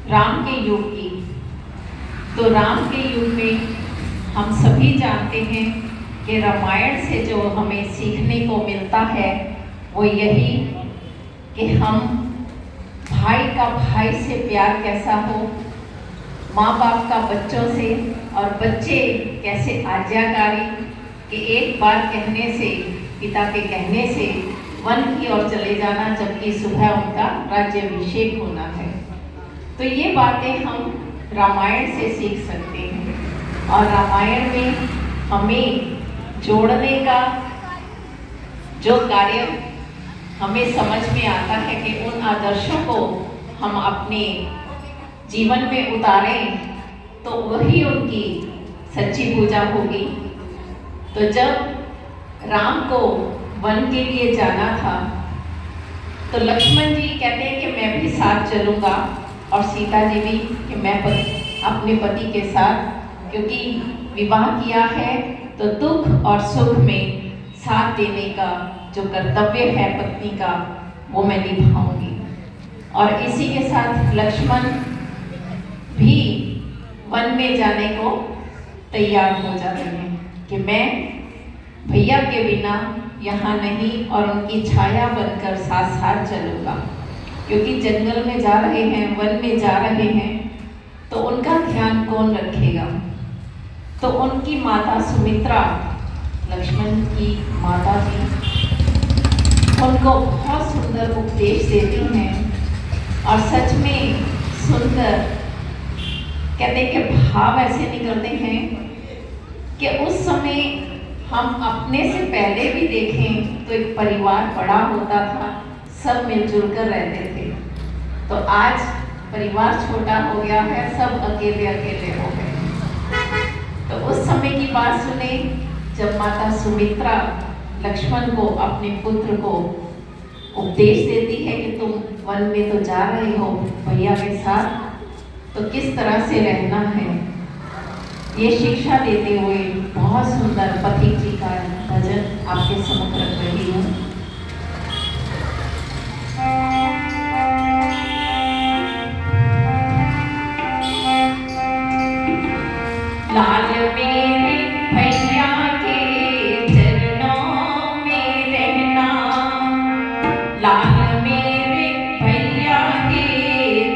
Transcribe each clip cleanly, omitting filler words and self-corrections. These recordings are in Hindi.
राम के युग की। तो राम के युग में हम सभी जानते हैं कि रामायण से जो हमें सीखने को मिलता है वो यही कि हम भाई का भाई से प्यार कैसा हो, माँ बाप का बच्चों से, और बच्चे कैसे आज्ञाकारी कि एक बार कहने से, पिता के कहने से वन की ओर चले जाना, जबकि सुबह उनका राज्याभिषेक होना है। तो ये बातें हम रामायण से सीख सकते हैं और रामायण में हमें जोड़ने का जो कार्य हमें समझ में आता है कि उन आदर्शों को हम अपने जीवन में उतारें तो वही उनकी सच्ची पूजा होगी। तो जब राम को वन के लिए जाना था तो लक्ष्मण जी कहते हैं कि मैं भी साथ चलूँगा, और सीता जी भी कि मैं अपने पति के साथ, क्योंकि विवाह किया है तो दुख और सुख में साथ देने का जो कर्तव्य है पत्नी का वो मैं निभाऊंगी। और इसी के साथ लक्ष्मण भी वन में जाने को तैयार हो जाते हैं कि मैं भैया के बिना यहाँ नहीं और उनकी छाया बनकर साथ साथ चलूँगा, क्योंकि जंगल में जा रहे हैं, वन में जा रहे हैं, तो उनका ध्यान कौन रखेगा। तो उनकी माता सुमित्रा, लक्ष्मण की माता जी, उनको बहुत सुंदर उपदेश देती हैं और सच में सुनकर कहते हैं कि भाव ऐसे निकलते हैं कि उस समय हम अपने से पहले भी देखें तो एक परिवार बड़ा होता था, सब मिलजुल कर रहते थे। तो आज परिवार छोटा हो गया है, सब अकेले अकेले हो गए। तो उस समय की बात सुने जब माता सुमित्रा लक्ष्मण को, अपने पुत्र को उपदेश देती है कि तुम वन में तो जा रहे हो भैया के साथ, तो किस तरह से रहना है, ये शिक्षा देते हुए बहुत सुंदर पथिक जी का भजन आपके सम्मुख रख रही हूँ। लाल मेरे भैया के चरणों में रहना, लाल मेरे भैया के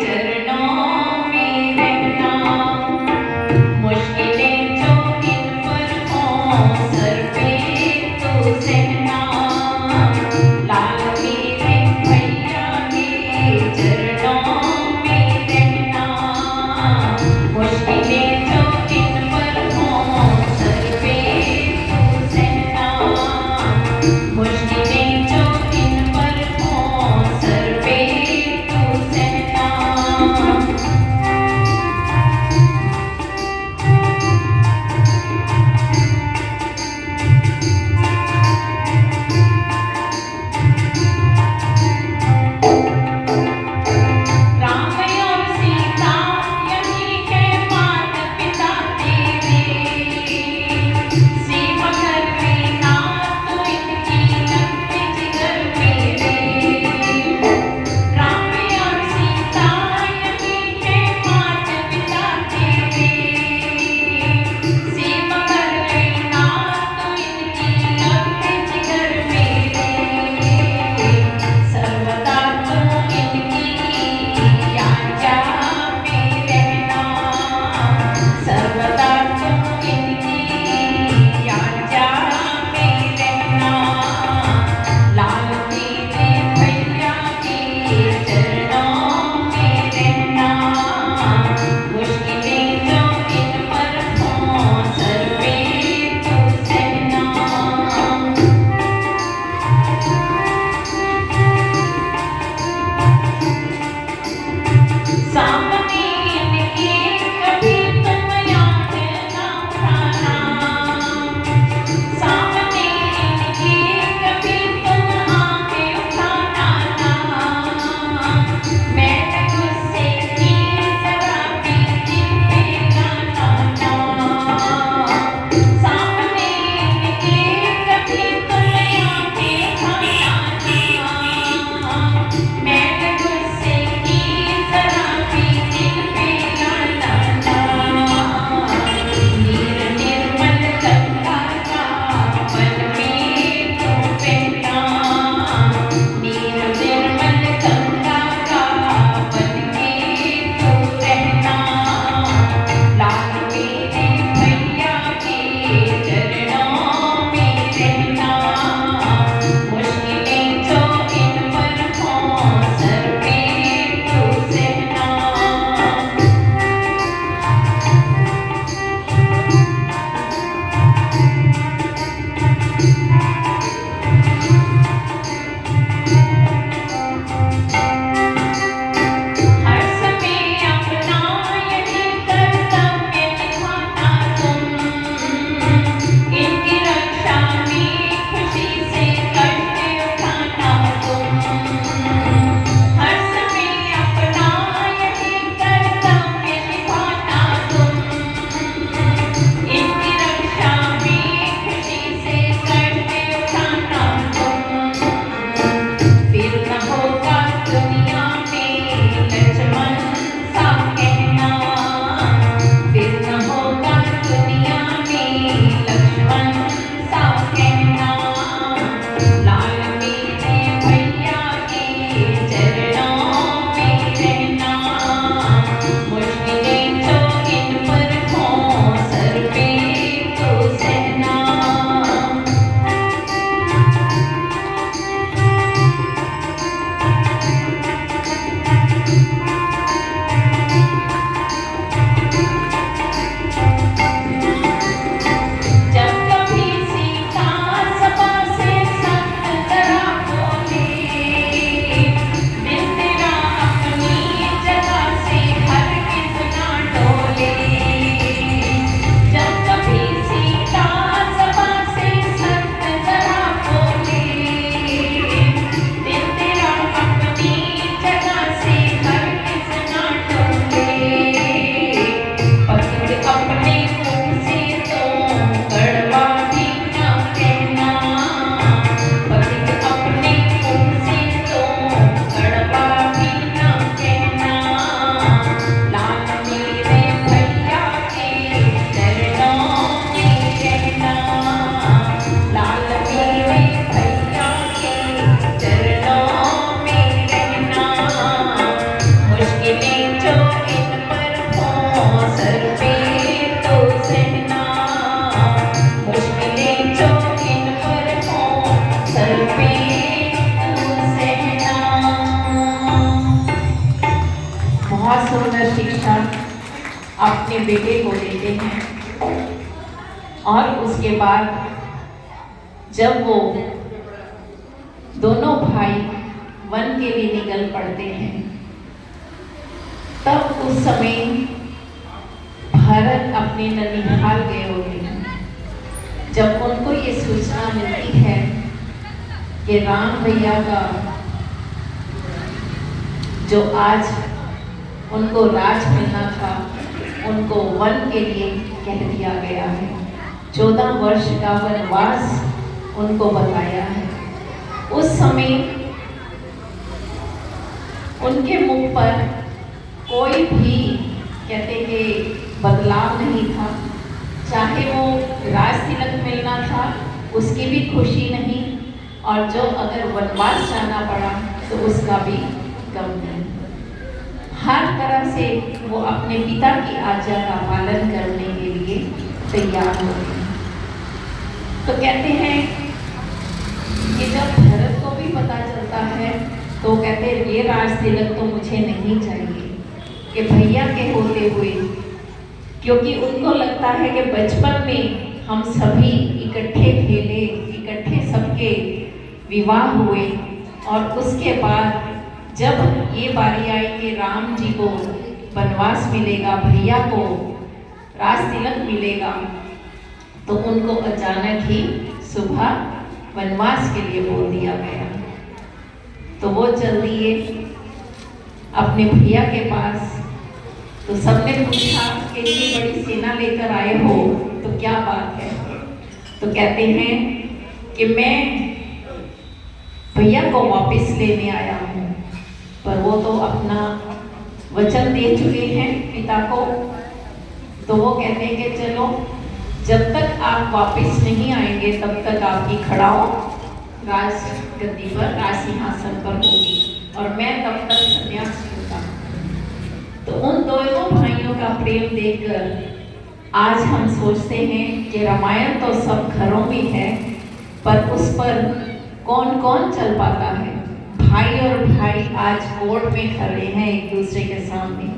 चरणों में रहना, मुश्किलें जो इन पर हों सर पे तो सहना, लाल मेरे भैया के चरणों में रहना, मुश्किलें जो इन पर बहुत सुंदर शिक्षा अपने बेटे को देते हैं। और उसके बाद जब वो दोनों भाई वन के लिए निकल पड़ते हैं, तब उस समय भरत अपने ननिहाल गए होते हैं। जब उनको ये सूचना मिलती है कि राम भैया का जो आज उनको राज मिलना था, उनको वन के लिए कह दिया गया है, 14 वर्ष का वनवास उनको बताया है। उस समय उनके मुख पर कोई भी कहते कि बदलाव नहीं था। चाहे वो राज तिलक मिलना था उसकी भी खुशी नहीं, और जो अगर वनवास जाना पड़ा तो उसका भी गम नहीं। हर तरह से वो अपने पिता की आज्ञा का पालन करने के लिए तैयार होते हैं। तो कहते हैं कि जब भरत को भी पता चलता है तो कहते हैं ये राज तिलक तो मुझे नहीं चाहिए कि भैया के होते हुए, क्योंकि उनको लगता है कि बचपन में हम सभी इकट्ठे खेले, इकट्ठे सबके विवाह हुए, और उसके बाद जब ये बारी आई कि राम जी को वनवास मिलेगा, भैया को राज तिलक मिलेगा, तो उनको अचानक ही सुबह वनवास के लिए बोल दिया गया। तो वो चल दिए अपने भैया के पास। तो सबने पूछा कि इतनी बड़ी सेना लेकर आए हो तो क्या बात है? तो कहते हैं कि मैं भैया को वापस लेने आया हूँ, पर वो तो अपना वचन दे चुके हैं पिता को। तो वो कहते हैं कि चलो, जब तक आप वापस नहीं आएंगे तब तक आपकी खड़ाओ राज गद्दी पर, राज सिंहासन पर होगी, और मैं तब तक सन्यास लूंगा। तो उन दोनों भाइयों का प्रेम देखकर आज हम सोचते हैं कि रामायण तो सब घरों में है, पर उस पर कौन कौन चल पाता है। भाई और भाई आज कोर्ट में खड़े हैं एक दूसरे के सामने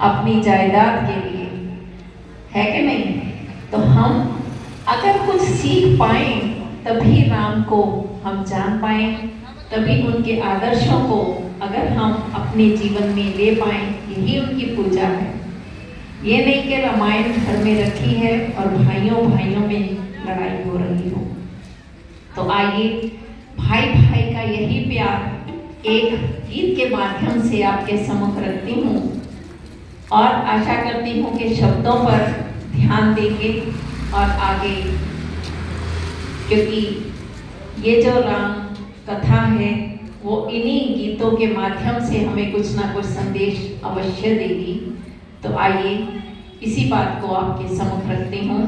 अपनी जायदाद के लिए, है कि नहीं? तो हम अगर कुछ सीख पाए तभी राम को हम जान पाए, तभी उनके आदर्शों को अगर हम अपने जीवन में ले पाए, यही उनकी पूजा है। ये नहीं कि रामायण घर में रखी है और भाइयों भाइयों में लड़ाई हो रही हो। तो आइए भाई भाई का यही प्यार एक गीत के माध्यम से आपके सम्मुख रखती हूँ, और आशा करती हूँ कि शब्दों पर ध्यान देंगे और आगे, क्योंकि ये जो राम कथा है वो इन्हीं गीतों के माध्यम से हमें कुछ ना कुछ संदेश अवश्य देगी। तो आइए इसी बात को आपके सम्मुख रखती हूँ।